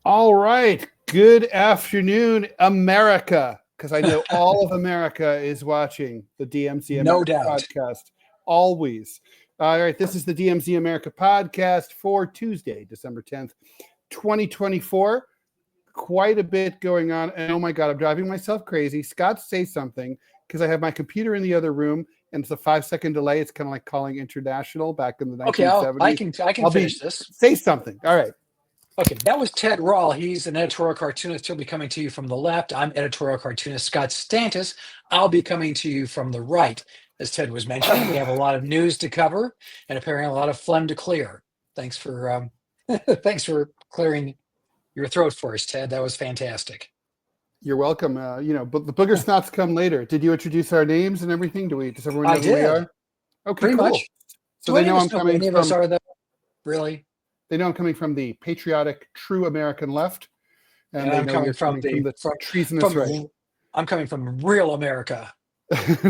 All right. Good afternoon, America. Because I know all of America is watching the DMZ No America doubt. podcast. Always. All right. This is the DMZ America podcast for Tuesday, December 10th, 2024. Quite a bit going on. And oh my God, I'm driving myself crazy. Scott, say something because I have my computer in the other room and it's a 5-second delay. It's kind of like calling international back in the 1970s. I can finish this. Say something. All right. Okay, that was Ted Rall. He's an editorial cartoonist. He'll be coming to you from the left. I'm editorial cartoonist Scott Stantis. I'll be coming to you from the right. As Ted was mentioning, we have a lot of news to cover and apparently a lot of phlegm to clear. Thanks for clearing your throat for us, Ted. That was fantastic. You're welcome. But the booger snots come later. Did you introduce our names and everything? Does everyone know who we are? Okay, pretty cool. much. So they know I'm coming any of us are though, really. They know I'm coming from the patriotic, true American left, and I'm coming from the treasonous right. I'm coming from real America.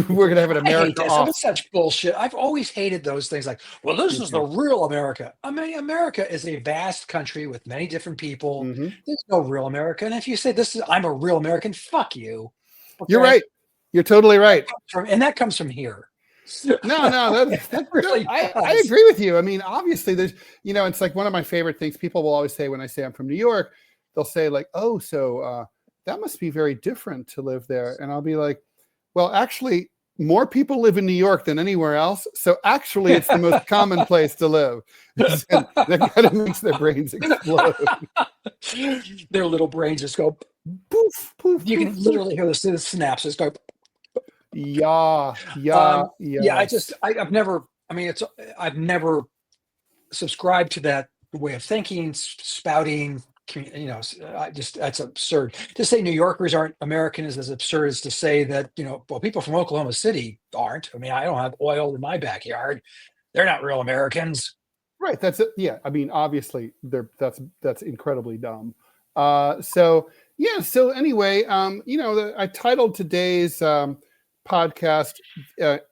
We're gonna have an America off. It's such bullshit. I've always hated those things. Like, well, this is the real America. I mean, America is a vast country with many different people. Mm-hmm. There's no real America. And if you say I'm a real American, fuck you. Okay? You're right. You're totally right. And that comes from here. No, that really. I agree with you. I mean, obviously, there's, it's like one of my favorite things. People will always say when I say I'm from New York, they'll say like, "Oh, so that must be very different to live there," and I'll be like, well, actually, more people live in New York than anywhere else. So actually, it's the most common place to live. And that kind of makes their brains explode. Their little brains just go poof, poof. You can literally hear the synapses go. Yeah. I've never subscribed to that way of thinking, spouting. That's absurd. To say New Yorkers aren't American is as absurd as to say that, people from Oklahoma City aren't. I mean, I don't have oil in my backyard. They're not real Americans. Right. That's it. Yeah. I mean, obviously that's incredibly dumb. So anyway, I titled today's podcast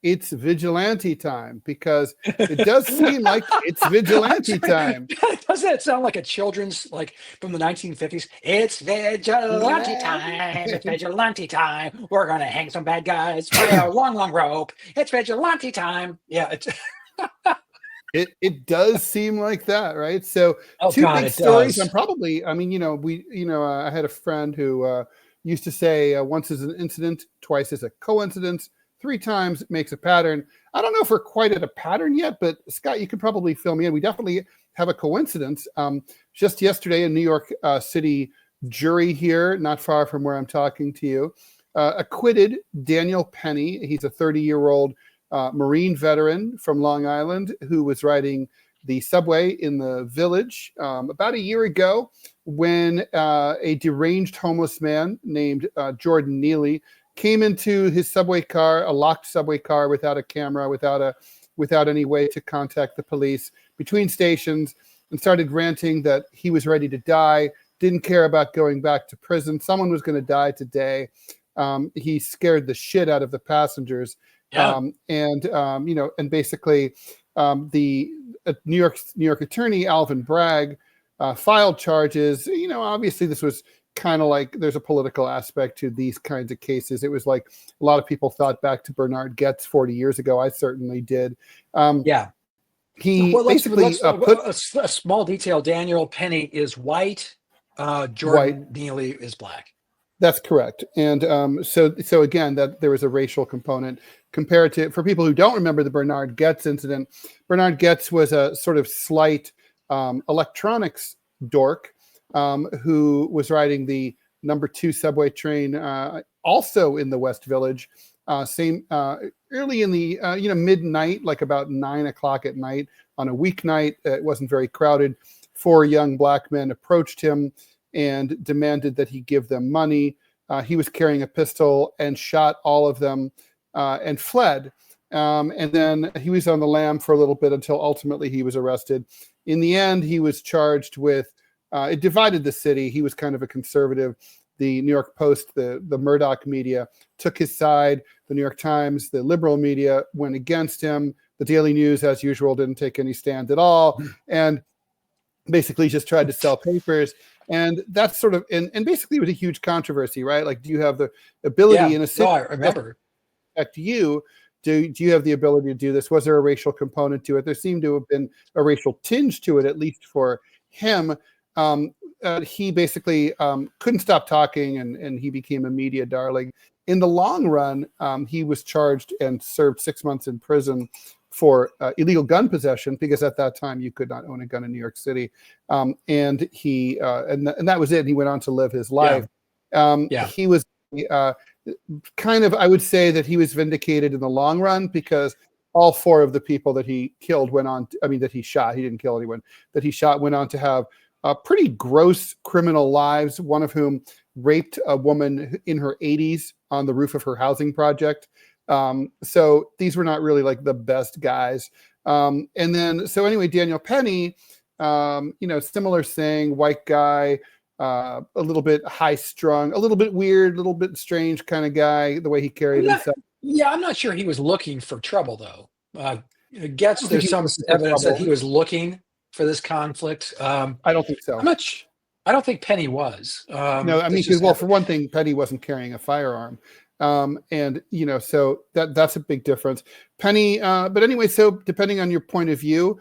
it's Vigilante time because it does seem like it's Vigilante time. Doesn't it sound like a children's, like from the 1950s? It's Vigilante time. It's Vigilante time. We're gonna hang some bad guys by a long rope. It's Vigilante time. Yeah, it's it does seem like that, right? So big stories. I had a friend who used to say once is an incident, twice is a coincidence, 3 times makes a pattern. I don't know if we're quite at a pattern yet, but Scott, you could probably fill me in. We definitely have a coincidence. Just yesterday, a New York City jury here, not far from where I'm talking to you, acquitted Daniel Penny. He's a 30-year-old Marine veteran from Long Island who was riding the subway in the Village about a year ago when a deranged homeless man named Jordan Neely came into his subway car, a locked subway car without a camera, without any way to contact the police between stations, and started ranting that he was ready to die, didn't care about going back to prison. Someone was going to die today. He scared the shit out of the passengers. Yeah. And basically the New York attorney, Alvin Bragg, filed charges. Obviously this was kind of like, there's a political aspect to these kinds of cases. It was like a lot of people thought back to Bernard Goetz 40 years ago. I certainly did. He basically put a small detail. Daniel Penny is white. Jordan Neely is black. That's correct. And so again, that there was a racial component compared to, for people who don't remember the Bernard Goetz incident, Bernard Goetz was a sort of slight electronics dork who was riding the number 2 subway train also in the West Village, early in the midnight, like about 9 o'clock at night on a weeknight. It wasn't very crowded. 4 young black men approached him and demanded that he give them money. He was carrying a pistol and shot all of them and fled. And then he was on the lam for a little bit until ultimately he was arrested. In the end, he was charged with, it divided the city. He was kind of a conservative. The New York Post, the Murdoch media, took his side. The New York Times, the liberal media, went against him. The Daily News, as usual, didn't take any stand at all. And basically just tried to sell papers. And that's sort of, and basically it was a huge controversy, right? Like, do you have the ability in a city I remember. affect you? Do you have the ability to do this? Was there a racial component to it? There seemed to have been a racial tinge to it, at least for him. He basically couldn't stop talking, and he became a media darling. In the long run, he was charged and served 6 months in prison for illegal gun possession, because at that time you could not own a gun in New York City. And he and that was it. He went on to live his life. He was kind of, I would say that he was vindicated in the long run, because all 4 of the people that he killed went on, that he shot, he didn't kill anyone, that he shot, went on to have pretty gross criminal lives, one of whom raped a woman in her 80s on the roof of her housing project. So these were not really like the best guys. And then, so anyway, Daniel Penny, similar thing, white guy, a little bit high strung, a little bit weird, a little bit strange kind of guy, the way he carried himself. Yeah, I'm not sure he was looking for trouble, though. There's some evidence that he was looking for this conflict. I don't think so. I don't think Penny was. No, I mean, because, for one thing, Penny wasn't carrying a firearm. And, so that's a big difference. Penny, but anyway, so depending on your point of view,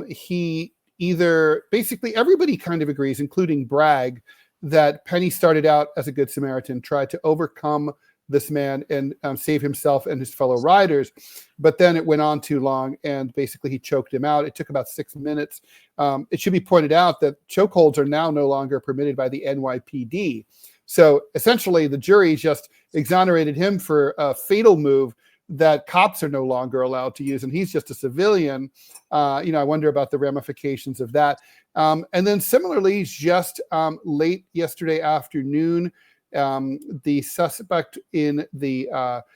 he either, basically everybody kind of agrees, including Bragg, that Penny started out as a good Samaritan, tried to overcome this man and save himself and his fellow riders. But then it went on too long, and basically he choked him out. It took about 6 minutes. It should be pointed out that chokeholds are now no longer permitted by the NYPD. So essentially the jury just exonerated him for a fatal move that cops are no longer allowed to use, and he's just a civilian. I wonder about the ramifications of that. And then similarly, just late yesterday afternoon, the suspect in the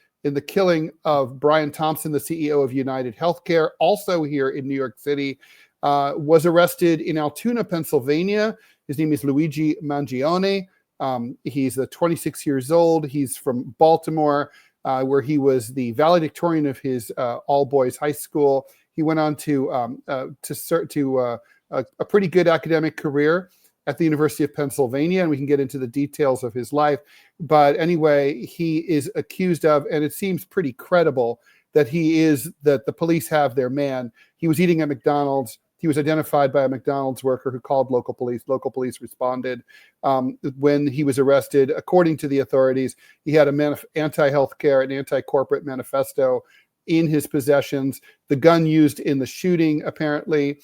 killing of Brian Thompson, the CEO of UnitedHealthcare, also here in New York City, was arrested in Altoona, Pennsylvania. His name is Luigi Mangione. He's 26 years old. He's from Baltimore, where he was the valedictorian of his all-boys high school. He went on to a pretty good academic career at the University of Pennsylvania, and we can get into the details of his life. But anyway, he is accused of, and it seems pretty credible, that the police have their man. He was eating at McDonald's. He was identified by a McDonald's worker who called local police. Local police responded. When he was arrested, according to the authorities, he had an anti-healthcare and anti-corporate manifesto in his possessions. The gun used in the shooting apparently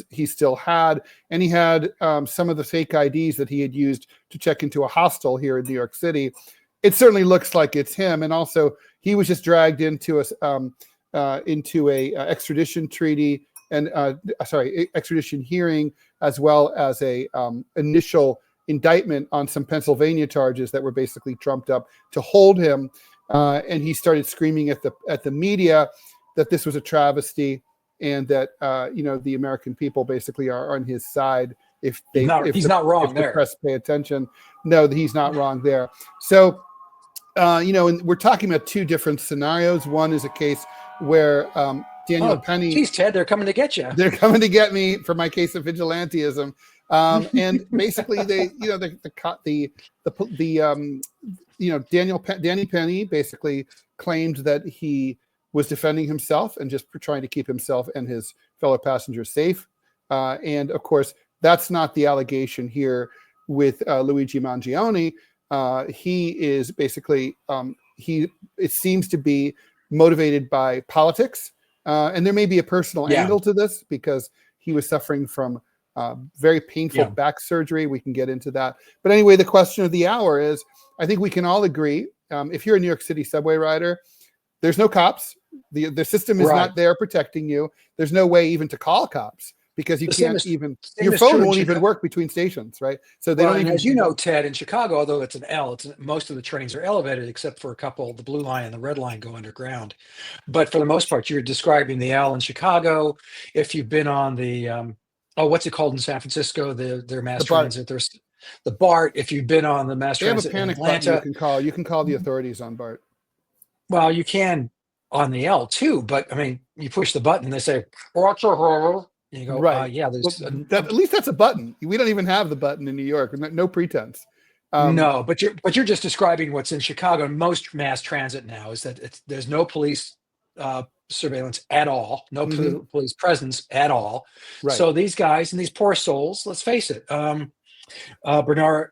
he still had, and he had some of the fake IDs that he had used to check into a hostel here in New York City. It certainly looks like it's him. And also, he was just dragged into a extradition treaty and extradition hearing, as well as a initial indictment on some Pennsylvania charges that were basically trumped up to hold him. And he started screaming at the media that this was a travesty, and that the American people basically are on his side. If the press pay attention, no, he's not wrong there. So, and we're talking about 2 different scenarios. One is a case where Daniel Penny. Geez, Ted, they're coming to get you. They're coming to get me for my case of vigilantism. And basically, Danny Penny basically claimed that he was defending himself and just trying to keep himself and his fellow passengers safe. And of course, that's not the allegation here with Luigi Mangione. He is basically it seems to be motivated by politics, and there may be a personal angle to this, because he was suffering from very painful back surgery. We can get into that. But anyway, the question of the hour is, I think we can all agree, if you're a New York City subway rider, there's no cops. The system is not there protecting you. There's no way even to call cops, because your phone won't even work between stations, right? So they don't even. As you know, Ted, in Chicago, although it's an L, most of the trains are elevated, except for a couple. The blue line and the red line go underground. But for the most part, you're describing the L in Chicago. If you've been on the what's it called in San Francisco? Their mass transit. There's the BART. If you've been on the mass transit in Atlanta, you can call the authorities on BART. Well, you can on the L too, but I mean, you push the button and they say, "Watch your hole." You go, right. yeah, Well, there's at least that's a button. We don't even have the button in New York. No pretense. no, but you're just describing what's in Chicago. And most mass transit now is that there's no police surveillance at all, no police presence at all. Right. So these guys and these poor souls, let's face it, Bernard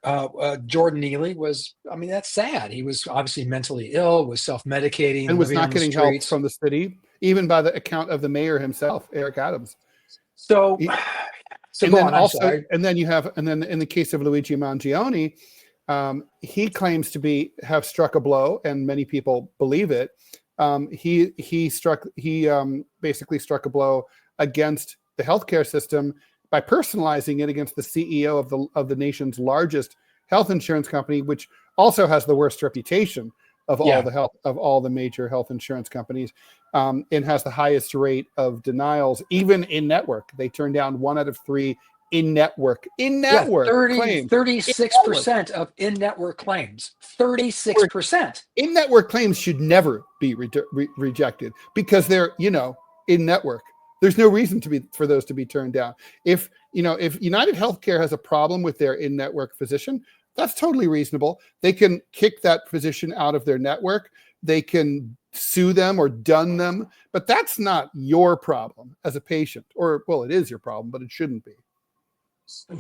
Jordan Neely was, I mean, that's sad. He was obviously mentally ill, was self-medicating, And was living not on the getting help streets. from the city, even by the account of the mayor himself, Eric Adams. So, and then in the case of Luigi Mangione, he claims to have struck a blow, and many people believe it. He basically struck a blow against the healthcare system by personalizing it against the CEO of the nation's largest health insurance company, which also has the worst reputation of all the major health insurance companies, and has the highest rate of denials, even in network. They turn down 1 out of 3 in-network claims. 36% of in-network claims. 36%. In-network claims should never be rejected because they're, in-network. There's no reason for those to be turned down. If UnitedHealthcare has a problem with their in-network physician, that's totally reasonable. They can kick that physician out of their network. They can sue them or dun them, but that's not your problem as a patient. Or, well, it is your problem, but it shouldn't be.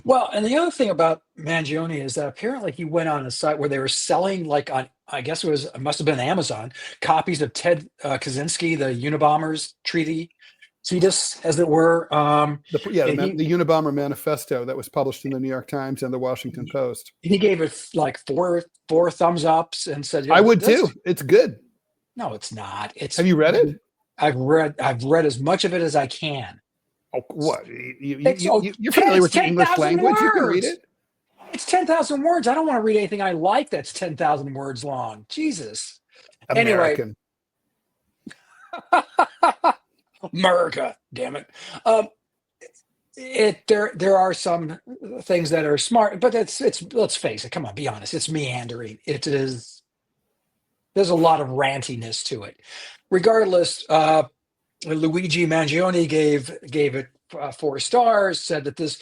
Well, and the other thing about Mangione is that apparently he went on a site where they were selling, like on, I guess it must have been Amazon, copies of Ted Kaczynski, the Unabomber's treatise, as it were. The Unabomber manifesto that was published in the New York Times and the Washington Post. He gave it like four thumbs ups and said, "I would too. It's good." No, it's not. Have you read it? I've read as much of it as I can. Oh, what? You're familiar with the English language? Words. You can read it. It's 10,000 words. I don't want to read anything I like that's 10,000 words long. Jesus. American. Anyway. America, damn it. There are some things that are smart, but let's face it. Come on, be honest. It's meandering. It is. There's a lot of rantiness to it. Regardless, Luigi Mangione gave it 4 stars. Said that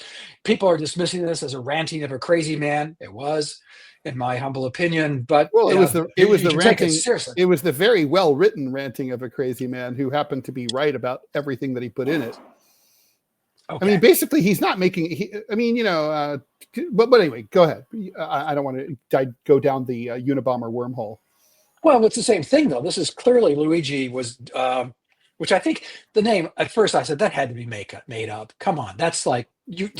people are dismissing this as a ranting of a crazy man. It was, in my humble opinion. But it was the ranting. It was the very well written ranting of a crazy man who happened to be right about everything that he put in it. Okay. I mean, basically, he's not making. But anyway, go ahead. I don't want to go down the Unabomber wormhole. Well, it's the same thing, though. This is clearly Luigi was, which I think the name at first I said that had to be made up. Come on, that's like you,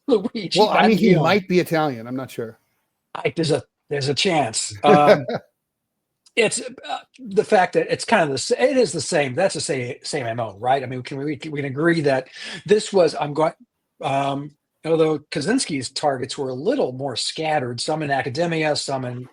Luigi. Well, I mean, he might be Italian. I'm not sure. There's a chance. It's the fact that it's kind of it is the same. That's the same MO, right? I mean, we can agree that this was. Although Kaczynski's targets were a little more scattered, some in academia, some in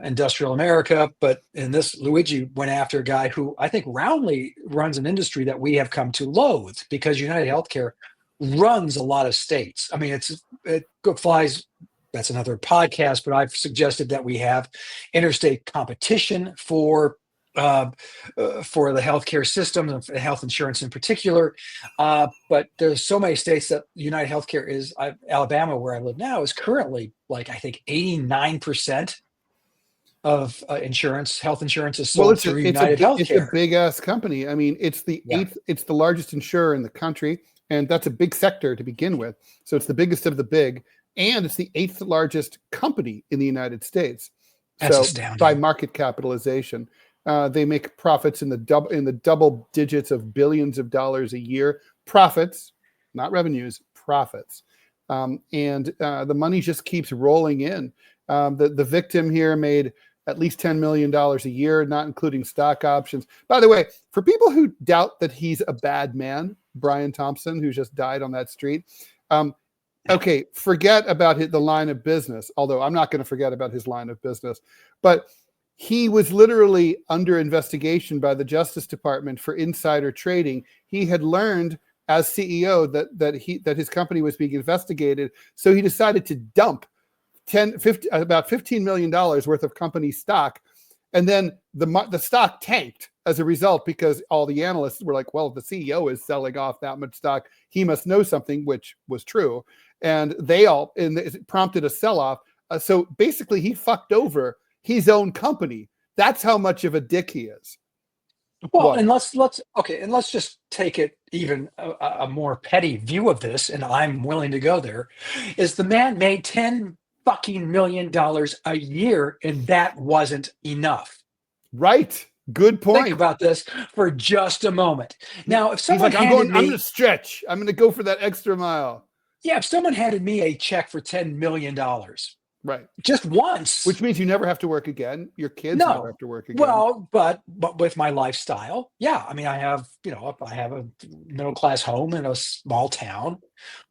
industrial America, but in this, Luigi went after a guy who I think roundly runs an industry that we have come to loathe, because UnitedHealthcare runs a lot of states. I mean, it flies. That's another podcast, but I've suggested that we have interstate competition for the healthcare system and health insurance in particular. But there's so many states that UnitedHealthcare is. Alabama, where I live now, is currently like I think 89% of health insurance is sold through UnitedHealthcare. It's a big ass company. I mean, it's the eighth. It's the largest insurer in the country, and that's a big sector to begin with. So it's the biggest of the big. And it's the 8th largest company in the United States. That's astounding. By market capitalization, they make profits in the double digits of billions of dollars a year. Profits, not revenues, profits. And the money just keeps rolling in. The victim here made at least $10 million a year, not including stock options. By the way, for people who doubt that he's a bad man, Brian Thompson, who just died on that street, okay, forget about the line of business, although I'm not going to forget about his line of business. But he was literally under investigation by the Justice Department for insider trading. He had learned as CEO that his company was being investigated, so he decided to dump about $15 million worth of company stock And then the stock tanked as a result because all the analysts were like, well, the CEO is selling off that much stock. He must know something, which was true. And it prompted a sell-off. So basically, he fucked over his own company. That's how much of a dick he is. Well, what? And let's just take it even a more petty view of this, and I'm willing to go there. Is the man made $10 fucking million a year, and that wasn't enough. Right. Good point. Think about this for just a moment. Now, if someone I'm going to stretch. I'm going to go for that extra mile. Yeah, if someone handed me a check for $10 million, right, just once, which means you never have to work again. Your kids never have to work again. Well, but with my lifestyle, yeah. I mean, I have a middle class home in a small town.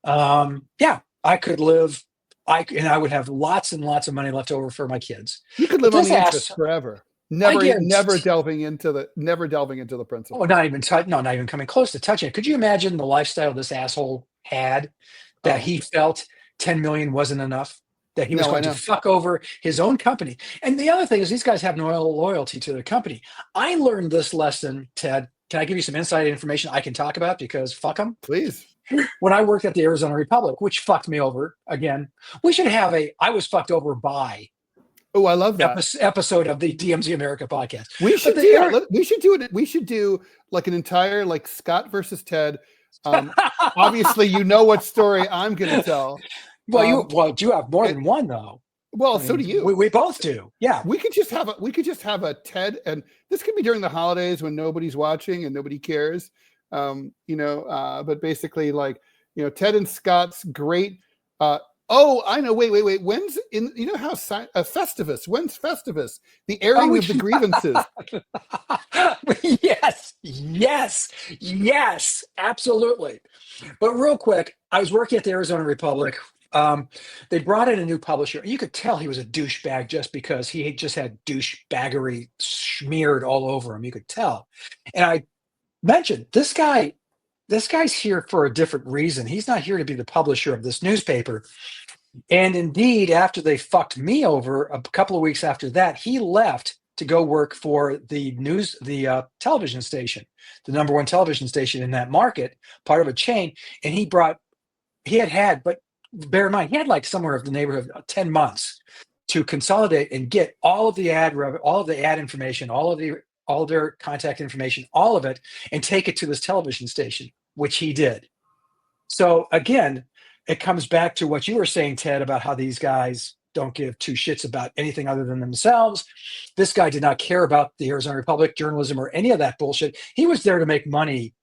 Yeah, I could live. I would have lots and lots of money left over for my kids. You could live on the interest forever. Never delving into the principle. Oh, not even coming close to touching it. Could you imagine the lifestyle this asshole had? That he felt 10 million wasn't enough. That he was going to fuck over his own company. And the other thing is, these guys have no loyalty to their company. I learned this lesson, Ted. Can I give you some inside information I can talk about? Because fuck them. Please. When I worked at the Arizona Republic, which fucked me over again, we should have I was fucked over by. Oh, I love that episode of the DMZ America podcast. We should do it. We should do it. We should do like an entire Scott versus Ted. Obviously, you know what story I'm going to tell. Well, you have more than one though. Well, so do you. We both do. Yeah. We could just have a Ted, and this could be during the holidays when nobody's watching and nobody cares. But basically, Ted and Scott's great. I know. Wait. When's how Festivus? When's Festivus? The airing of the grievances. Yes, absolutely. But real quick, I was working at the Arizona Republic. They brought in a new publisher. You could tell he was a douchebag just because he just had douchebaggery smeared all over him. You could tell. And I mentioned this guy's here for a different reason. He's not here to be the publisher of this newspaper. And indeed, after they fucked me over a couple of weeks after that, he left to go work for the television station, the number one television station in that market, part of a chain. And but bear in mind, he had somewhere of the neighborhood of 10 months to consolidate and get all of the ad information, all of their contact information, all of it, and take it to this television station, which he did. So again, it comes back to what you were saying, Ted, about how these guys don't give two shits about anything other than themselves. This guy did not care about the Arizona Republic, journalism, or any of that bullshit. He was there to make money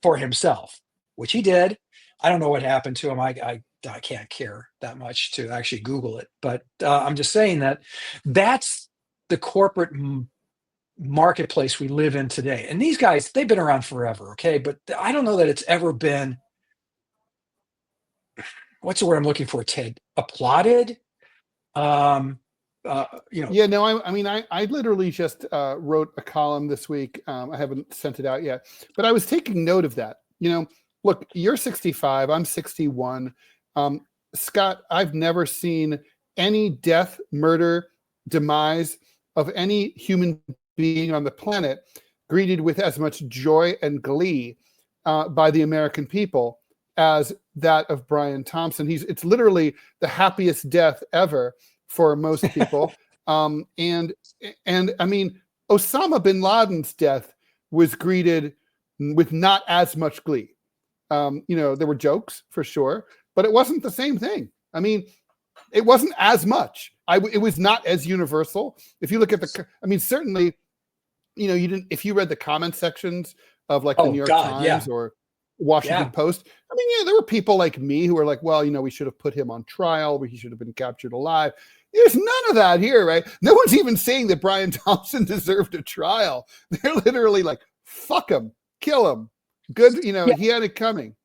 for himself, which he did. I don't know what happened to him. I can't care that much to actually Google it. But I'm just saying that's the corporate marketplace we live in today. And these guys, they've been around forever, okay? But I don't know that it's ever been, what's the word I'm looking for, Ted? Applauded? Yeah, no, I literally just wrote a column this week. I haven't sent it out yet, but I was taking note of that. Look, you're 65, I'm 61. Scott, I've never seen any death, murder, demise of any human being on the planet greeted with as much joy and glee by the American people as that of Brian Thompson. It's literally the happiest death ever for most people. And I mean, Osama bin Laden's death was greeted with not as much glee. There were jokes for sure, but it wasn't the same thing. I mean, it wasn't as much. It was not as universal. If you look at certainly, you didn't. If you read the comment sections of the New York Times or Washington Post, there were people like me who were like, well, we should have put him on trial, he should have been captured alive. There's none of that here, right? No one's even saying that Brian Thompson deserved a trial. They're literally like, fuck him, kill him. Good, he had it coming.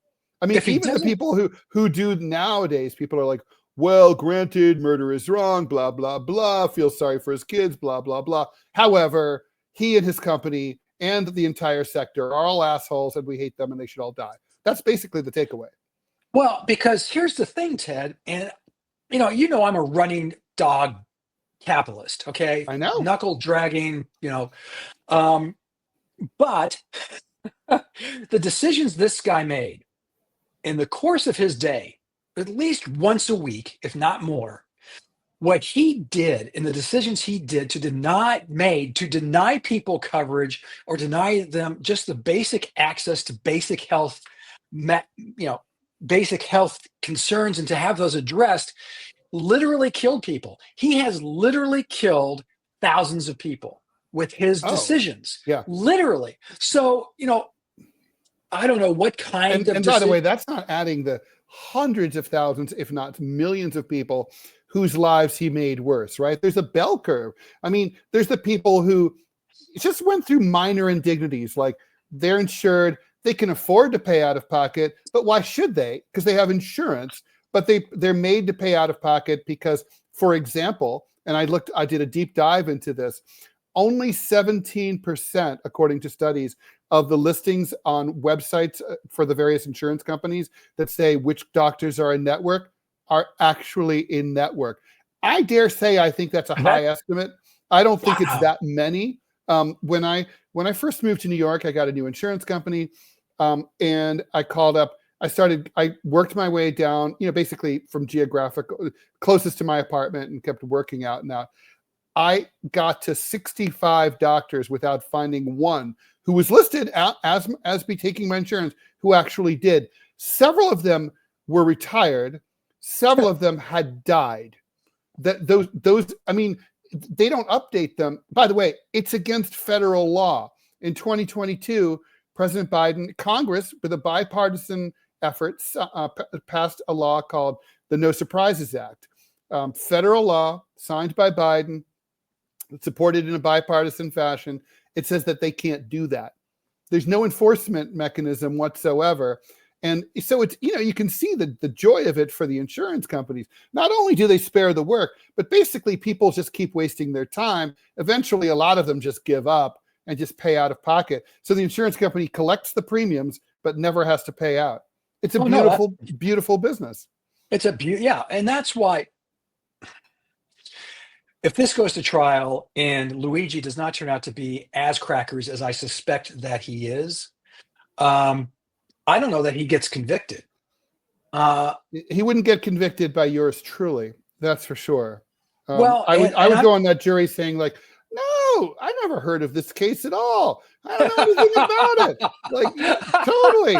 I mean, even the people who do nowadays, people are like, well, granted, murder is wrong, blah, blah, blah, feel sorry for his kids, blah, blah, blah. However, he and his company and the entire sector are all assholes and we hate them and they should all die. That's basically the takeaway. Well, because here's the thing, Ted, and I'm a running dog capitalist. Okay, I know. knuckle dragging. But the decisions this guy made in the course of his day, at least once a week, if not more, what he did in the decisions he did to deny people coverage or deny them just the basic access to basic health, basic health concerns, and to have those addressed, literally killed people. He has literally killed thousands of people with his decisions. Yeah. Literally. So, I don't know what kind of. And by the way, that's not adding the hundreds of thousands, if not millions of people whose lives he made worse, right? There's a bell curve. I mean, there's the people who just went through minor indignities, like they're insured, they can afford to pay out of pocket, but why should they? Because they have insurance, but they're made to pay out of pocket because, for example, and I did a deep dive into this, only 17%, according to studies, of the listings on websites for the various insurance companies that say which doctors are in network are actually in network. I dare say I think that's a high estimate. I don't think it's that many. When I first moved to New York, I got a new insurance company, and I called up. I worked my way down, basically from geographical closest to my apartment, and kept working out and out. I got to 65 doctors without finding one who was listed as be taking my insurance who actually did. Several of them were retired. Several of them had died. Those, I mean, they don't update them. By the way, it's against federal law. In 2022, President Biden, Congress, with a bipartisan effort, passed a law called the No Surprises Act. Federal law signed by Biden, supported in a bipartisan fashion. It says that they can't do that. There's no enforcement mechanism whatsoever. And so it's, you can see the joy of it for the insurance companies. Not only do they spare the work, but basically people just keep wasting their time. Eventually, a lot of them just give up and just pay out of pocket. So the insurance company collects the premiums, but never has to pay out. It's a beautiful business. It's yeah. And that's why, if this goes to trial and Luigi does not turn out to be as crackers as I suspect that he is, I don't know that he gets convicted. He wouldn't get convicted by yours truly. That's for sure. Well, I would go on that jury saying like, no, I never heard of this case at all. I don't know anything about it. Like, totally.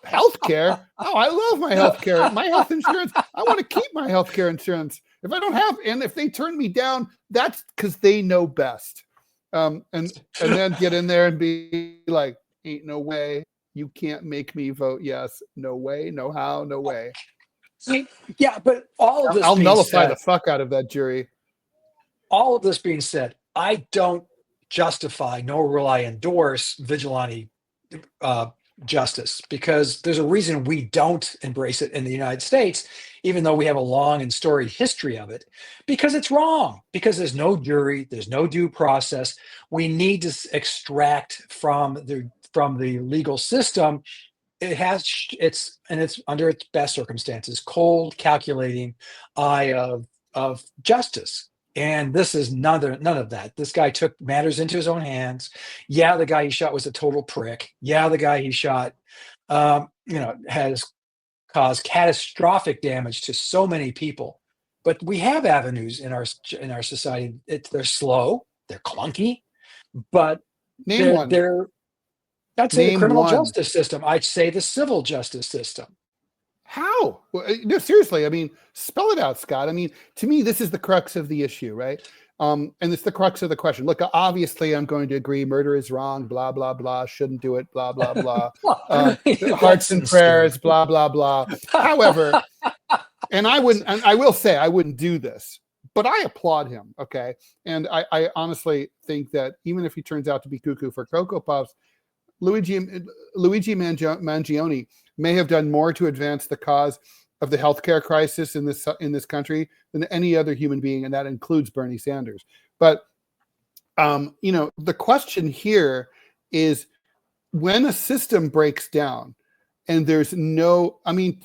Healthcare. Oh, I love my healthcare. My health insurance. I want to keep my healthcare insurance. If I don't have, and if they turn me down, that's because they know best. And then get in there and be like, ain't no way. You can't make me vote yes. No way. No how. No way. Yeah, but all of this I'll nullify the fuck out of that jury. All of this being said, I don't justify nor will I endorse vigilante justice, because there's a reason we don't embrace it in the United States, even though we have a long and storied history of it, because it's wrong, because there's no jury, there's no due process. We need to extract from the legal system. It's under its best circumstances, cold, calculating eye of justice. And this is none of that. This guy took matters into his own hands. Yeah, the guy he shot was a total prick. Yeah, the guy he shot, has caused catastrophic damage to so many people. But we have avenues in our society. They're slow, they're clunky, but that's the criminal justice system. I'd say the civil justice system. How? No, seriously. I mean, spell it out, Scott. I mean, to me, this is the crux of the issue, right? And it's the crux of the question. Look, obviously, I'm going to agree. Murder is wrong. Blah blah blah. Shouldn't do it. Blah blah blah. Hearts and prayers. Blah blah blah. However, and I will say I wouldn't do this, but I applaud him. Okay, and I honestly think that even if he turns out to be cuckoo for Cocoa Puffs, Luigi Mangione may have done more to advance the cause of the healthcare crisis in this country than any other human being, and that includes Bernie Sanders. But the question here is, when a system breaks down and there's no, let me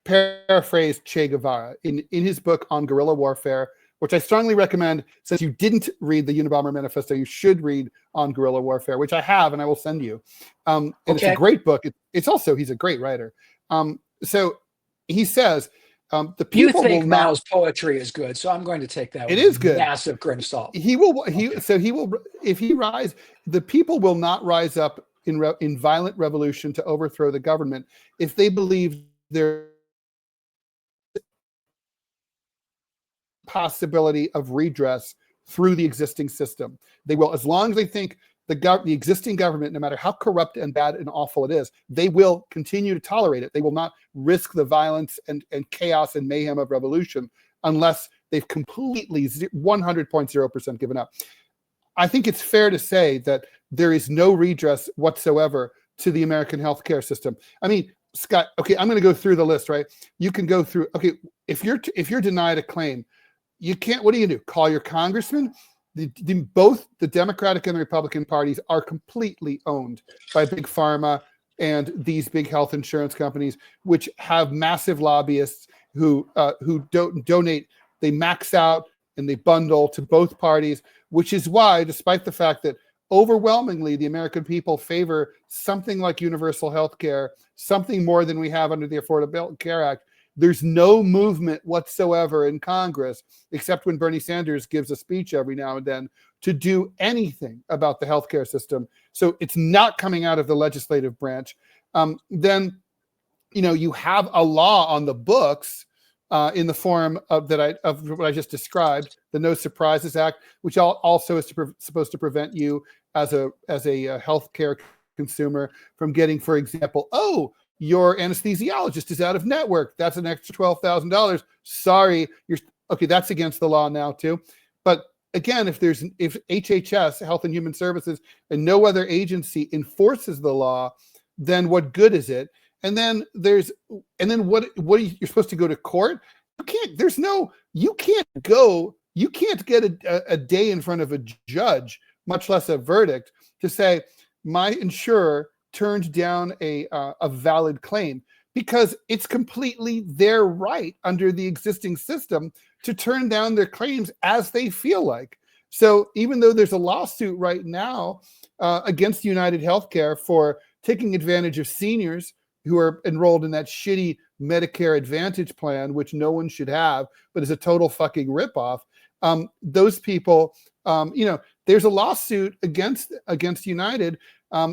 paraphrase Che Guevara in his book on guerrilla warfare, which I strongly recommend. Since you didn't read the Unabomber Manifesto, you should read on guerrilla warfare, which I have, and I will send you. And It's a great book. It's also, he's a great writer. So he says, the people you think will not. Mao's poetry is good, so I'm going to take that. It is good. Massive grain of salt. He will. So he will. If he rise, the people will not rise up in violent revolution to overthrow the government if they believe there possibility of redress through the existing system. They will, as long as they think the existing government, no matter how corrupt and bad and awful it is, they will continue to tolerate it. They will not risk the violence and chaos and mayhem of revolution unless they've completely 100.0% given up. I think it's fair to say that there is no redress whatsoever to the American healthcare system. I mean, Scott, okay, I'm going to go through the list, right? You can go through, okay, if you're denied a claim, you can't, what do you do? Call your congressman? Both the Democratic and the Republican parties are completely owned by big pharma and these big health insurance companies, which have massive lobbyists who don't donate. They max out and they bundle to both parties, which is why, despite the fact that overwhelmingly the American people favor something like universal health care, something more than we have under the Affordable Care Act, there's no movement whatsoever in Congress, except when Bernie Sanders gives a speech every now and then, to do anything about the healthcare system. So it's not coming out of the legislative branch. Then, you have a law on the books in the form of what I just described, the No Surprises Act, which also is supposed to prevent you as a healthcare consumer from getting, for example, your anesthesiologist is out of network. That's an extra $12,000. Sorry, okay. That's against the law now too. But again, if HHS, Health and Human Services, and no other agency enforces the law, then what good is it? And then what are you're supposed to go to court? You can't get a day in front of a judge, much less a verdict, to say my insurer turned down a valid claim, because it's completely their right under the existing system to turn down their claims as they feel like. So even though there's a lawsuit right now against UnitedHealthcare for taking advantage of seniors who are enrolled in that shitty Medicare Advantage plan, which no one should have, but is a total fucking ripoff. Those people, there's a lawsuit against United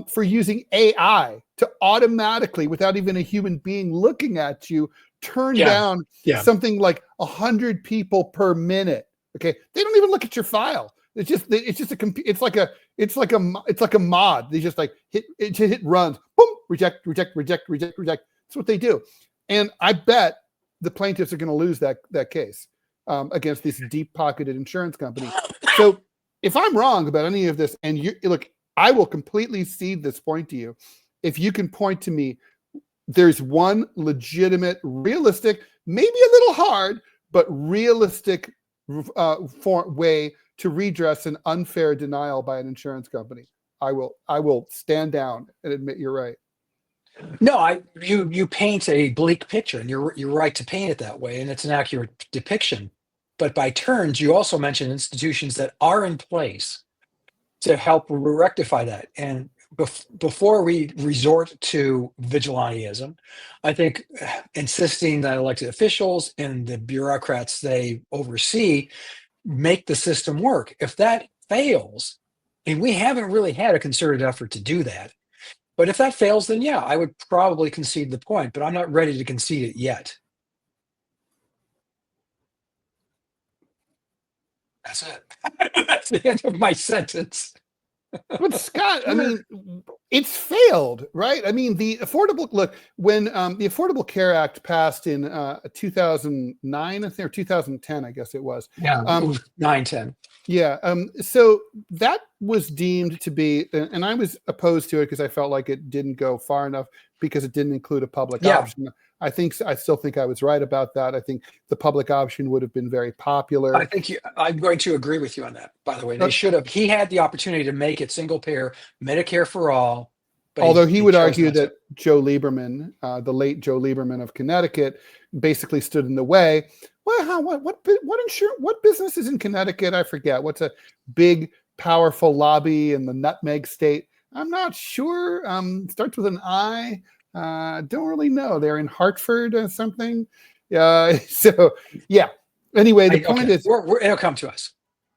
for using AI to automatically, without even a human being looking at you, turn down something like 100 people per minute. Okay, they don't even look at your file. It's like a mod. They just like hit runs, boom, reject. That's what they do. And I bet the plaintiffs are going to lose that case against this deep-pocketed insurance company. So if I'm wrong about any of this, and I will completely cede this point to you if you can point to me there's one legitimate, realistic, maybe a little hard, but realistic way to redress an unfair denial by an insurance company. I will stand down and admit you're right. No, you paint a bleak picture, and you're right to paint it that way, and it's an accurate depiction. But by turns, you also mention institutions that are in place to help rectify that. And before we resort to vigilantism, I think insisting that elected officials and the bureaucrats they oversee make the system work. If that fails, and we haven't really had a concerted effort to do that, but if that fails, then yeah, I would probably concede the point, but I'm not ready to concede it yet. That's it. That's the end of my sentence. But Scott, I mean, it's failed, right? I mean, when the Affordable Care Act passed in 2009, I think, or 2010, I guess it was. Yeah, 9-10. Yeah. So that was deemed to be, and I was opposed to it because I felt like it didn't go far enough because it didn't include a public option. I still think I was right about that. I think the public option would have been very popular. I'm going to agree with you on that, by the way. They should have. He had the opportunity to make it single payer, Medicare for all. Although he would argue that Joe Lieberman, the late Joe Lieberman of Connecticut, basically stood in the way. What insurance? What business is in Connecticut? I forget. What's a big, powerful lobby in the Nutmeg State? I'm not sure. Starts with an I. Don't really know. They're in Hartford or something. So yeah. Anyway, the point is, it'll come to us.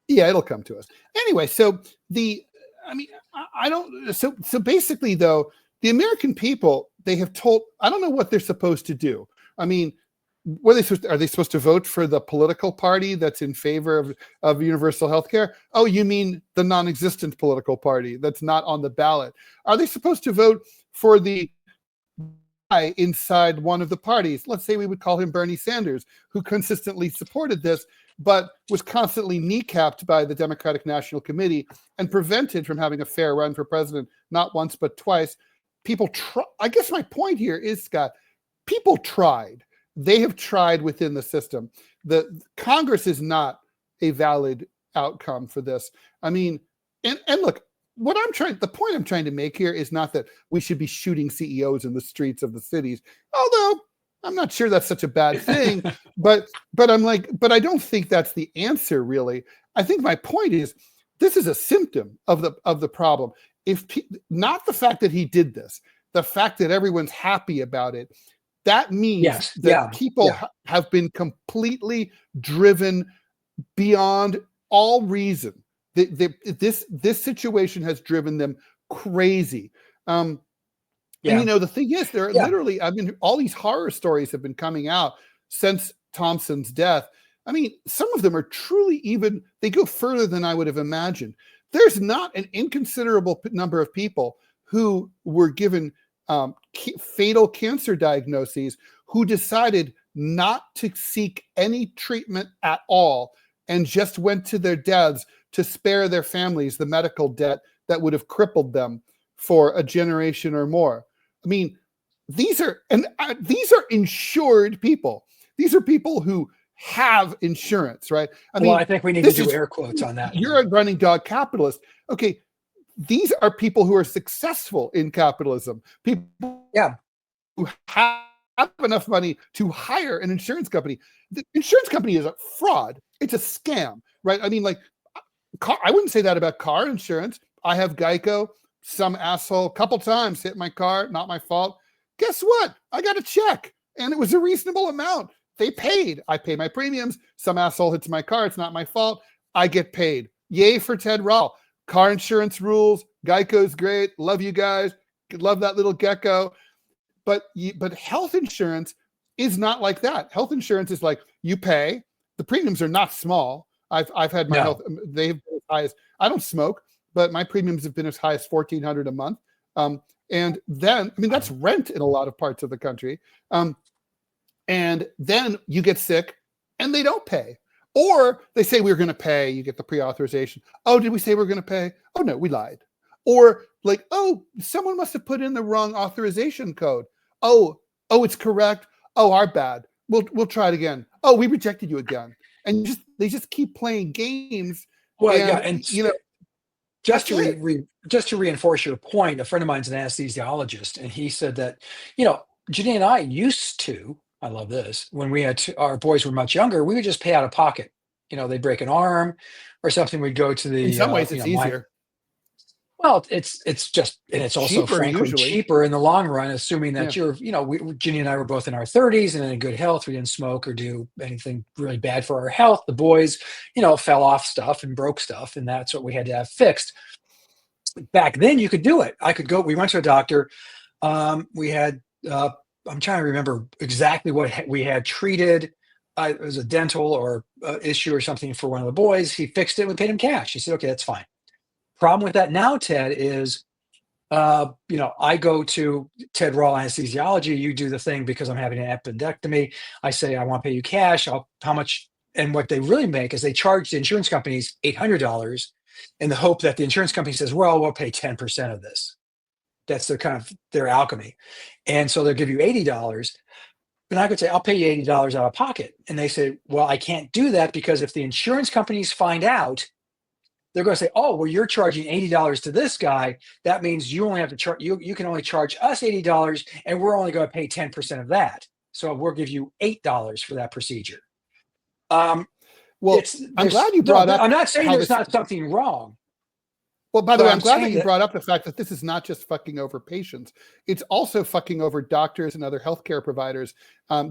Yeah, it'll come to us. Anyway, so I don't. So basically, though, the American people, they have told. I don't know what they're supposed to do. I mean, are they supposed to vote for the political party that's in favor of universal health care? Oh, you mean the non-existent political party that's not on the ballot? Are they supposed to vote for the guy inside one of the parties? Let's say we would call him Bernie Sanders, who consistently supported this, but was constantly kneecapped by the Democratic National Committee and prevented from having a fair run for president, not once, but twice. I guess my point here is, Scott, people tried. They have tried within the system. The Congress is not a valid outcome for this. I mean, and look, the point I'm trying to make here is not that we should be shooting CEOs in the streets of the cities, although I'm not sure that's such a bad thing. but I don't think that's the answer, really. I think my point is, this is a symptom of the problem. Not the fact that he did this, the fact that everyone's happy about it. That means people have been completely driven beyond all reason. This situation has driven them crazy. And the thing is, there are literally, all these horror stories have been coming out since Thompson's death. I mean, some of them are truly they go further than I would have imagined. There's not an inconsiderable number of people who were given fatal cancer diagnoses who decided not to seek any treatment at all and just went to their deaths to spare their families the medical debt that would have crippled them for a generation or more. I mean, these are insured people. These are people who have insurance, right? I think we need to do air quotes on that. You're a running dog capitalist. Okay. These are people who are successful in capitalism. People who have enough money to hire an insurance company. The insurance company is a fraud. It's a scam, right? I mean, I wouldn't say that about car insurance. I have Geico. Some asshole a couple times hit my car, not my fault. Guess what? I got a check, and it was a reasonable amount. They paid. I pay my premiums. Some asshole hits my car. It's not my fault. I get paid. Yay for Ted Rall. Car insurance rules. Geico's great. Love you guys. Love that little gecko. But health insurance is not like that. Health insurance is like, you pay. The premiums are not small. I've had my health. They've been as high as, I don't smoke, but my premiums have been as high as $1,400 a month. And then, that's rent in a lot of parts of the country. And then you get sick and they don't pay. Or they say, we're going to pay, you get the pre-authorization. Oh, did we say we're going to pay? Oh, no, we lied. Or someone must have put in the wrong authorization code. Oh, it's correct. Oh, our bad. We'll try it again. Oh, we rejected you again. And they just keep playing games. Just to reinforce your point, a friend of mine's an anesthesiologist, and he said that, Janine and I used to, I love this, when we had our boys were much younger, we would just pay out of pocket. They'd break an arm or something. We'd go to the. In some ways, it's easier. Well, it's just, and it's also cheaper, frankly cheaper in the long run, assuming that Ginny and I were both in our 30s and in good health. We didn't smoke or do anything really bad for our health. The boys, fell off stuff and broke stuff, and that's what we had to have fixed. Back then, you could do it. We went to a doctor. We had, I'm trying to remember exactly what we had treated. It was a dental or issue or something for one of the boys. He fixed it. We paid him cash. He said, okay, that's fine. Problem with that now, Ted, is, I go to Ted Rall Anesthesiology. You do the thing because I'm having an appendectomy. I say, I want to pay you cash. How much? And what they really make is they charge the insurance companies $800 in the hope that the insurance company says, well, we'll pay 10% of this. That's their alchemy. And so they'll give you $80. And I could say, I'll pay you $80 out of pocket. And they say, well, I can't do that because if the insurance companies find out, they're going to say, oh, well, you're charging $80 to this guy. That means you only have to charge, you can only charge us $80 and we're only going to pay 10% of that. So we'll give you $8 for that procedure. Well, I'm glad you brought up. I'm not saying there's not something wrong. Well, by the way, I'm glad that you brought up the fact that this is not just fucking over patients. It's also fucking over doctors and other healthcare providers.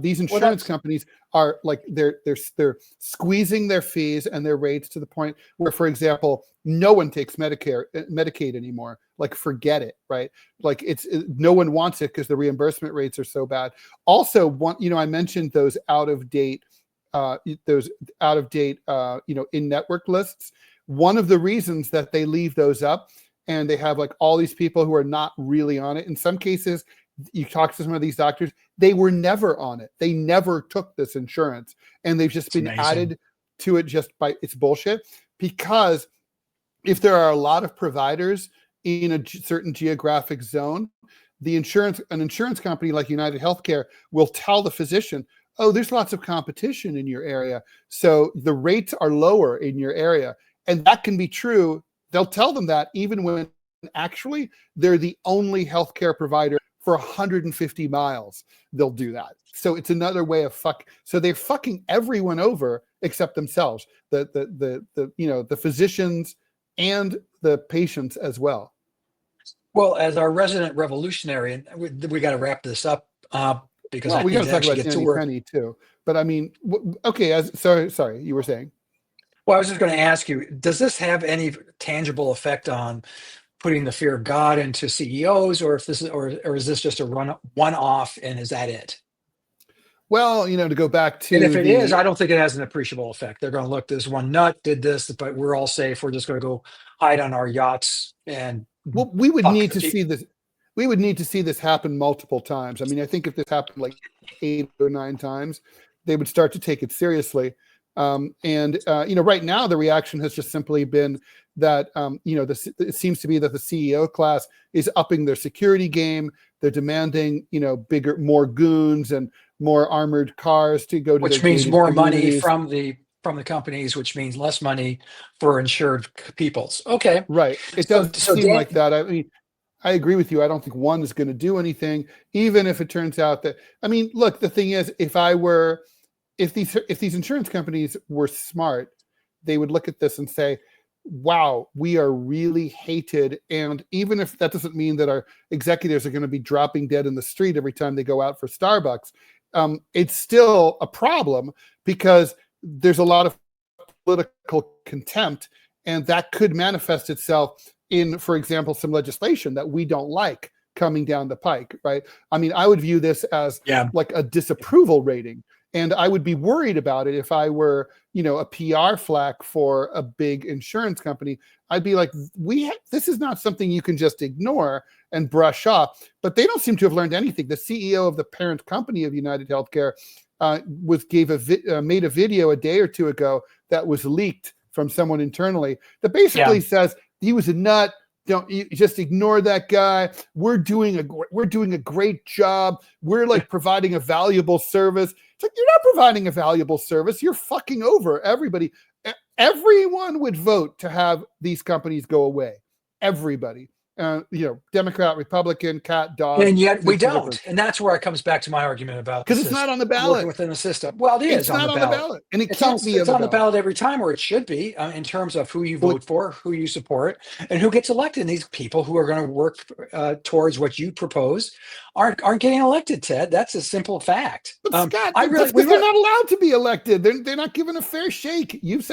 These insurance companies are like, they're squeezing their fees and their rates to the point where, for example, no one takes Medicaid anymore. Like, forget it, right? Like, no one wants it because the reimbursement rates are so bad. Also, I mentioned those out of date, in-network lists. One of the reasons that they leave those up and they have like all these people who are not really on it. In some cases, you talk to some of these doctors, they were never on it. They never took this insurance, and they've just been added to it just by, it's bullshit. Because if there are a lot of providers in a certain geographic zone, an insurance company like UnitedHealthcare will tell the physician, oh, there's lots of competition in your area, so the rates are lower in your area. And that can be true. They'll tell them that even when actually they're the only healthcare provider for 150 miles. They'll do that. So it's another way of so they're fucking everyone over except themselves, the physicians and the patients as well. Well, as our resident revolutionary, and we got to wrap this up because we got to talk about Danny Penny too. But I mean, okay. Sorry, you were saying. Well, I was just going to ask you, does this have any tangible effect on putting the fear of God into CEOs, or if this is, or is this just a one-off, and is that it? Well, to go back to, and if it is, I don't think it has an appreciable effect. They're going to look, this one nut did this, but we're all safe. We're just going to go hide on our yachts and. Well, we would need to see this. We would need to see this happen multiple times. I mean, I think if this happened like 8 or 9 times, they would start to take it seriously. Right now the reaction has just simply been that, it seems to be that the CEO class is upping their security game. They're demanding, bigger, more goons and more armored cars to go to, which means more money from the companies, which means less money for insured peoples. Okay. Right. It does seem like that. I mean, I agree with you. I don't think one is going to do anything, even if it turns out that, I mean, look, the thing is, if these insurance companies were smart, they would look at this and say, wow, we are really hated. And even if that doesn't mean that our executives are going to be dropping dead in the street every time they go out for Starbucks, it's still a problem because there's a lot of political contempt, and that could manifest itself in, for example, some legislation that we don't like coming down the pike, right? I mean, I would view this as like a disapproval rating. And I would be worried about it if I were, a PR flack for a big insurance company. I'd be like, this is not something you can just ignore and brush off. But they don't seem to have learned anything. The CEO of the parent company of UnitedHealthcare made a video a day or two ago that was leaked from someone internally that basically says he was a nut. Don't you just ignore that guy. We're doing a great job. We're like providing a valuable service. It's like, you're not providing a valuable service. You're fucking over everybody. Everyone would vote to have these companies go away. Everybody. Democrat, Republican, cat, dog. And yet we don't. And that's where it comes back to my argument about, because it's not on the ballot within the system. Well, it's not on the ballot. And it's on the ballot every time, or it should be, in terms of who you vote for, who you support, and who gets elected. And these people who are going to work towards what you propose aren't getting elected, Ted. That's a simple fact. But Scott, they're not allowed to be elected. They're not given a fair shake. You've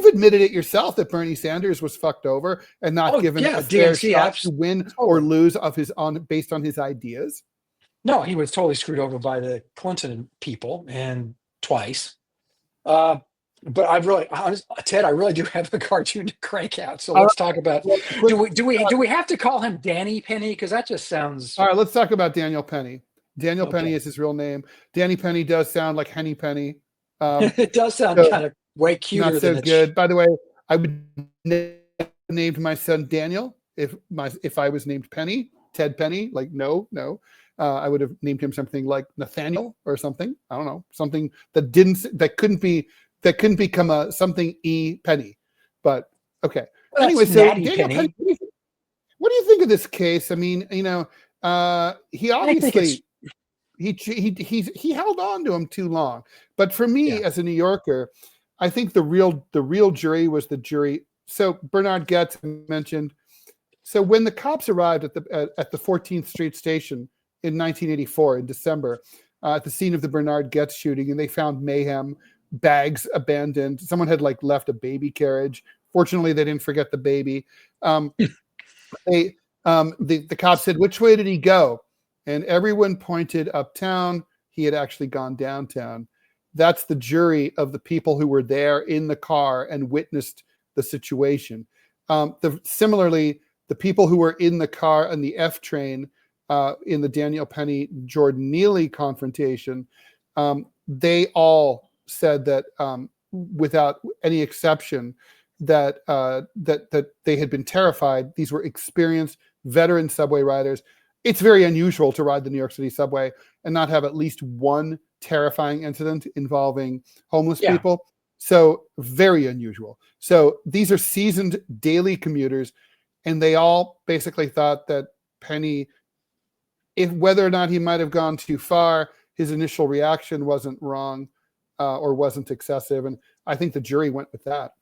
admitted it yourself that Bernie Sanders was fucked over and not given a fair shot to win or lose based on his ideas. No, he was totally screwed over by the Clinton people, and twice. But Ted, I really do have a cartoon to crank out. So let's talk about. Do we have to call him Danny Penny? Because that just sounds. All right, let's talk about Daniel Penny. Daniel Penny is his real name. Danny Penny does sound like Henny Penny. It does sound kind of way cuter. Not so good. By the way, I would named my son Daniel if I was named Penny, Ted Penny. Like no. I would have named him something like Nathaniel or something. I don't know, something that couldn't become something Penny. But okay. Well, anyway, so Daniel Penny, what do you think of this case? I mean, he obviously. he held on to him too long. But for me, as a New Yorker, I think the real jury was the jury. So Bernard Goetz mentioned. So when the cops arrived at the 14th Street station in 1984 in December, at the scene of the Bernard Goetz shooting, and they found mayhem, bags abandoned. Someone had left a baby carriage. Fortunately, they didn't forget the baby. The cops said, "Which way did he go?" And everyone pointed uptown. He had actually gone downtown. That's the jury of the people who were there in the car and witnessed the situation. Similarly, the people who were in the car on the F train in the Daniel Penny Jordan Neely confrontation, they all said that without any exception that they had been terrified. These were experienced veteran subway riders. It's very unusual to ride the New York City subway and not have at least one terrifying incident involving homeless people. So very unusual. So these are seasoned daily commuters, and they all basically thought that Penny, whether or not he might have gone too far, his initial reaction wasn't wrong or wasn't excessive. And I think the jury went with that.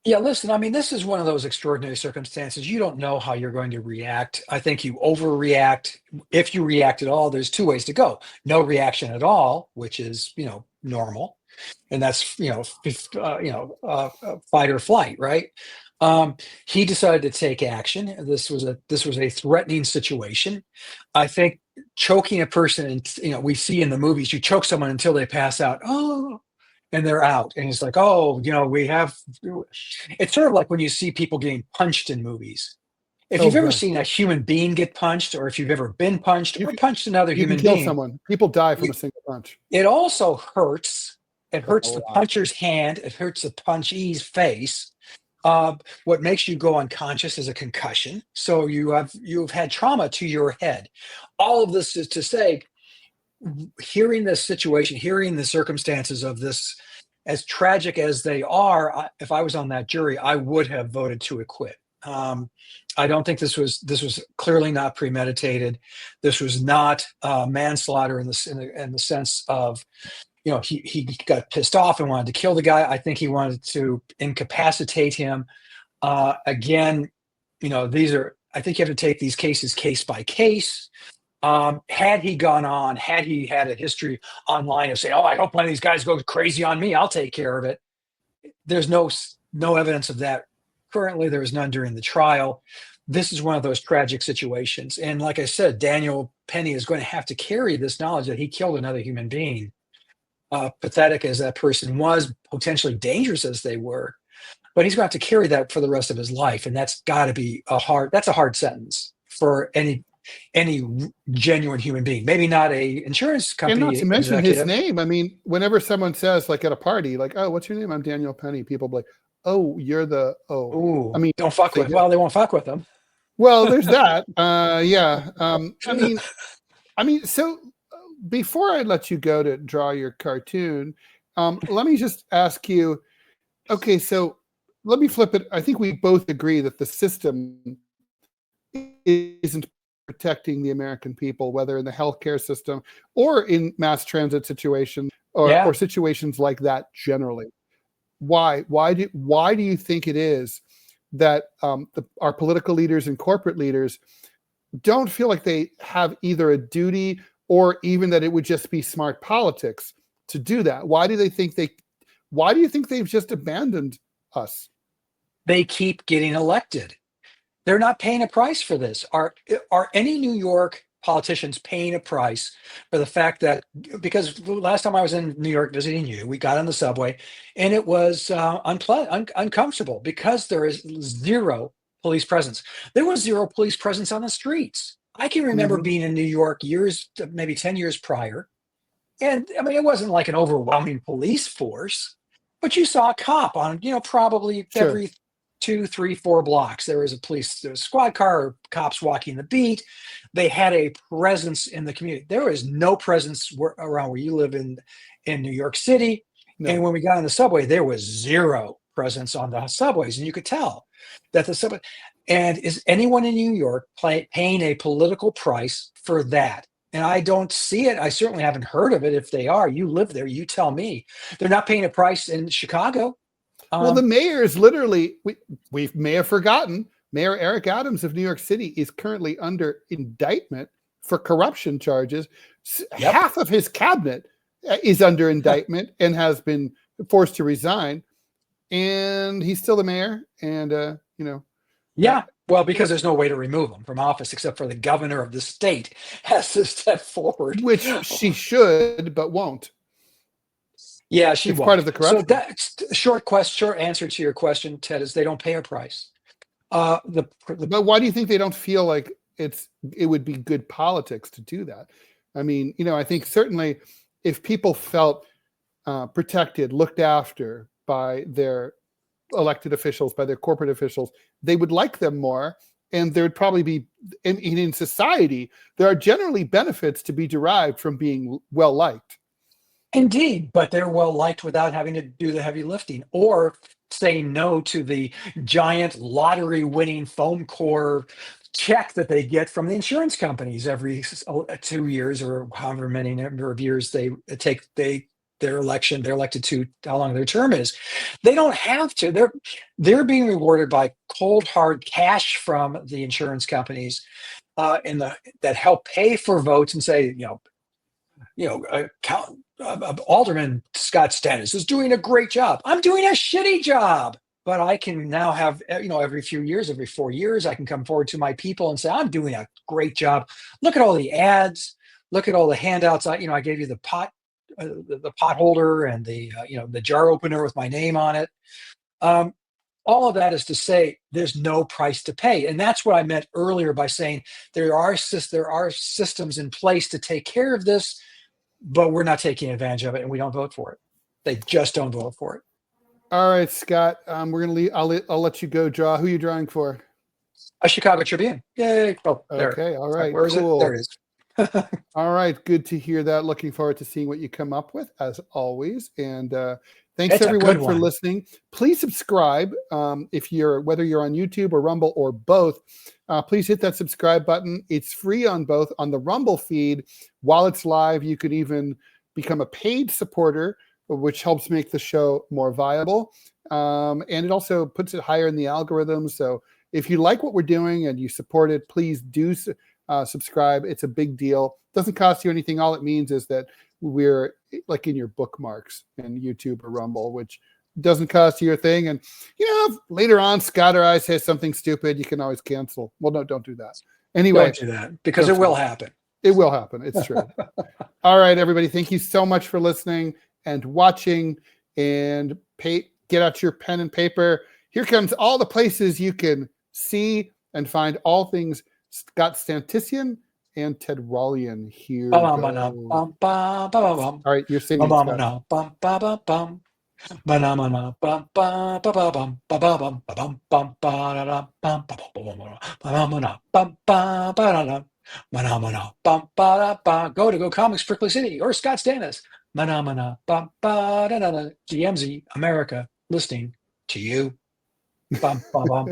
Yeah, listen, I mean, this is one of those extraordinary circumstances. You don't know how you're going to react. I think you overreact. If you react at all, there's two ways to go. No reaction at all, which is, normal. And that's, fight or flight, right? He decided to take action. This was a threatening situation. I think choking a person, and we see in the movies, you choke someone until they pass out. Oh, and they're out. And it's like, it's sort of like when you see people getting punched in movies. If you've ever seen a human being get punched, or if you've ever been punched or punched another human being, you can kill someone. People die from a single punch. It also hurts. It hurts the puncher's hand. It hurts the punchee's face. What makes you go unconscious is a concussion. So you've had trauma to your head. All of this is to say, hearing this situation, hearing the circumstances of this, as tragic as they are, if I was on that jury, I would have voted to acquit. I don't think this was clearly not premeditated. This was not manslaughter in the sense of, he got pissed off and wanted to kill the guy. I think he wanted to incapacitate him. Again, I think you have to take these cases case by case. Had he gone on, had he had a history online of saying, "Oh, I hope one of these guys goes crazy on me, I'll take care of it," there's no evidence of that. Currently, there was none during the trial. This is one of those tragic situations. And like I said, Daniel Penny is going to have to carry this knowledge that he killed another human being. Pathetic as that person was, potentially dangerous as they were, but he's going to have to carry that for the rest of his life. And that's got to be a hard sentence for any genuine human being. Maybe not a insurance company. And not to mention his name. I mean, whenever someone says, at a party, "Oh, what's your name?" "I'm Daniel Penny." People be like, "Oh, you're the I mean, don't fuck with. Well, they won't fuck with them. Well, there's that. Yeah. I mean, so before I let you go to draw your cartoon, let me just ask you. Okay, so let me flip it. I think we both agree that the system isn't protecting the American people, whether in the healthcare system or in mass transit situations or situations like that generally. Why do you think it is that our political leaders and corporate leaders don't feel like they have either a duty or even that it would just be smart politics to do that? Why do you think they've just abandoned us? They keep getting elected. They're not paying a price for this. Are any New York politicians paying a price for the fact that, because last time I was in New York visiting you, we got on the subway and it was uncomfortable because there is zero police presence. There was zero police presence on the streets. I can remember being in New York maybe 10 years prior. And I mean, it wasn't like an overwhelming police force, but you saw a cop on, probably every 2, 3, 4 blocks. There was a squad car or cops walking the beat. They had a presence in the community. There was no presence around where you live in New York City. No. And when we got on the subway, there was zero presence on the subways. And you could tell that the subway, and is anyone in New York paying a political price for that? and I don't see it. I certainly haven't heard of it. If they are, you live there, you tell me. They're not paying a price in Chicago. Well, the mayor is literally, we may have forgotten, Mayor Eric Adams of New York City is currently under indictment for corruption charges. Yep. Half of his cabinet is under indictment and has been forced to resign. And he's still the mayor. And, yeah. Well, because there's no way to remove him from office except for the governor of the state has to step forward. Which she should, but won't. Yeah, she won't. Part of the corruption. So that's short answer to your question, Ted, is they don't pay a price. But why do you think they don't feel like it would be good politics to do that? I mean, I think certainly if people felt protected, looked after by their elected officials, by their corporate officials, they would like them more. And there would probably be, in society, there are generally benefits to be derived from being well-liked. Indeed, but they're well-liked without having to do the heavy lifting or saying no to the giant lottery-winning foam core check that they get from the insurance companies every 2 years or however many number of years they're elected to, how long their term is. They don't have to. They're being rewarded by cold hard cash from the insurance companies that help pay for votes and say, Alderman Scott Stantis is doing a great job. I'm doing a shitty job. But I can now have, every few years, every 4 years, I can come forward to my people and say, I'm doing a great job. Look at all the ads. Look at all the handouts. I gave you the pot holder and the jar opener with my name on it. All of that is to say there's no price to pay. And that's what I meant earlier by saying there are systems in place to take care of this, but we're not taking advantage of it and we don't vote for it. They just don't vote for it. All right, Scott, we're going to leave. I'll let you go draw. Who are you drawing for? A Chicago Tribune. Yay. Oh, there. Okay. All right. Where is cool. it? There it is. All right. Good to hear that. Looking forward to seeing what you come up with as always. And thanks everyone for listening. Please subscribe. Whether you're on YouTube or Rumble or both, please hit that subscribe button. It's free on both. On the Rumble feed, while it's live, you could even become a paid supporter, which helps make the show more viable. And it also puts it higher in the algorithm. So if you like what we're doing and you support it, please do subscribe. It's a big deal. Doesn't cost you anything. All it means is that we're like in your bookmarks in YouTube or Rumble, which doesn't cost you a thing. And, if later on Scott or I say something stupid, you can always cancel. Well, no, don't do that. Anyway. Don't do that because it will happen. It will happen. It's true. All right, everybody. Thank you so much for listening and watching, and get out your pen and paper. Here comes all the places you can see and find all things Scott Stantisian and Ted Rallian. Here we go. All right, you're singing, Scott. Go to Go Comics, Berkeley City, or Scott Stantis. DMZ America, listening to you.